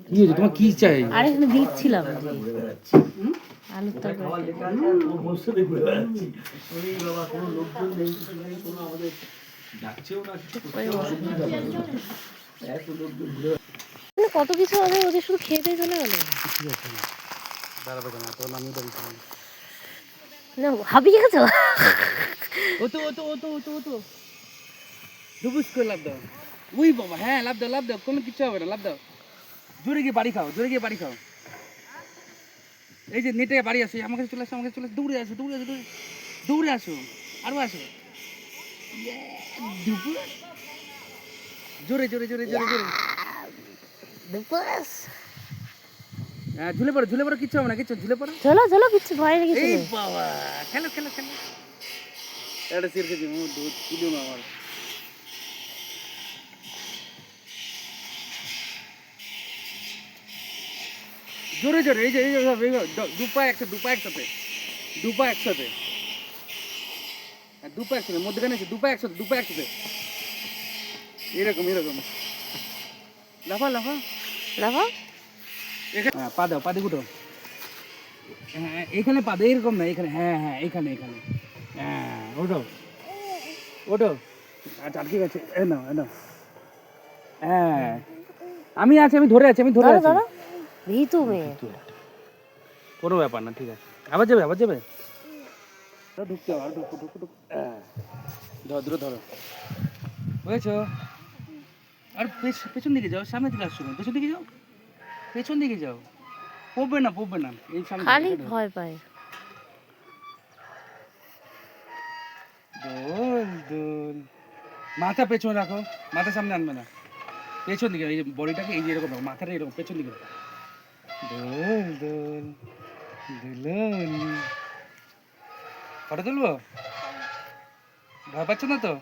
কি হয়েছে তোমার, কি চাই? আরে এখানে দিচ্ছিলাম আলুর তরকারি। কত কিছু হবে, ওদের শুধু খেয়ে দিয়ে চলে গেল। না ভাবি গেছো ও তো ও তো ও তো ও তো ও তো ডুবুস করে লাভ দাও। উই বাবা, হ্যাঁ লাভ দাও, কোনো কিছু হবে না, লাভ দাও। জোরে গিয়ে বাড়ি খাও, জোরে গিয়ে বাড়ি খাও। এই যে নেটে বাড়ি আসো, আমার কাছে চলে আসো, আমার কাছে চলে আসো, দৌড়ে আসো, দৌড়ে আসো, দৌড়ে আসো, আরো আসো। জোরে জোরে জোরে জোরে জোরে। হ্যাঁ ঝুলে পড়ো, কিচ্ছু হবে না, কিচ্ছু ঝুলে পড়ো। চলো কিচ্ছু ভয় নেই কিছু। এই বাবা, খেলো খেলো খেলো। এটা সির খেয়েছি, দুধ তুলো না আমার। জোরে জোরে, এই যে দু পা একসাথে, দু পা একসাথে, দু পা একসাথে, দু পা একসাথে, মধ্যখানে দু পা একসাথে, দু পা একসাথে, এরকম এরকম। লাফা লাফা লাফা। হ্যাঁ পা দাও, পা দিয়ে উঠো। হ্যাঁ এখানে পা দাও, এরকম না, এখানে, হ্যাঁ হ্যাঁ এখানে এখানে, হ্যাঁ ওঠো ওঠো। আচ্ছা ঠিক আছে, এ নাও এ নাও। হ্যাঁ আমি আছি, আমি ধরে আছি, আমি ধরে আছি। ভিতু মেয়ে, কোনো ব্যাপার না, ঠিক আছে। আবার যাবে, আবার যাবে, ঢুকতে হবে, ঢুকো ঢুকো ঢুকো। ধরো ধরো ধরো, বুঝেছ? আর পেছন দিকে যাও, সামনে দিকে আসছো, পেছন দিকে যাও, পেছন দিকে যাও। পড়বে না, পড়বে না, এই সামনে খালি ভয় পায়। দোল দোল, মাথা পেছনে রাখো, মাথা সামনে আনবে না, পেছন দিকে, এই যে বডিটাকে এই যে এরকম রাখো, মাথাটা এরকম পেছন দিকে রাখো। দোল দোল দুলন। ফটো তুলবো? ভয় পাচ্ছ না তো?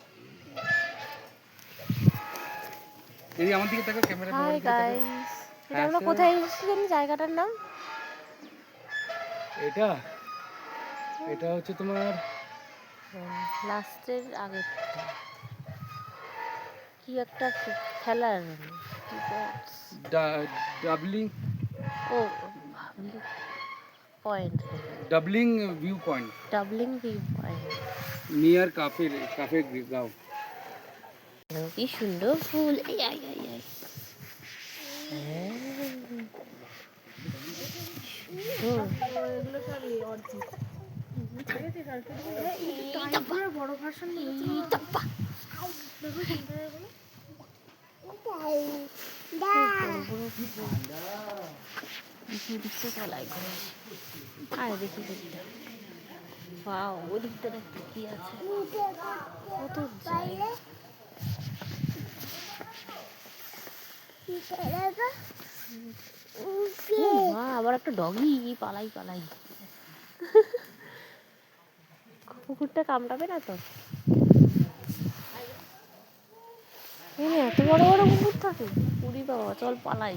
এই আমার দিকে তাকাও, ক্যামেরা হাই গাইস, এটা আমরা কোথায় এসেছি জানি জায়গাটার নাম? এটা এটা হচ্ছে তোমার লাস্টের আগে কি একটা খেলার ডাবলিং, ও পয়েন্ট, ডাবলিং ভিউ পয়েন্ট, ডাবলিং view point, near Kafe Gaon. কি সুন্দর ফুল। এই আই আই আই, বড় ভার্সন দেখি দিকটা, ওয়াও ওই দিকটা দেখতে কি আছে, কত জায়গা। আবার একটা ডগি পালাই পালাই। কুকুরটা কামড়াবে না তো? এত বড় বড় কুকুর থাকে, পুরি বাবা, চল পালাই।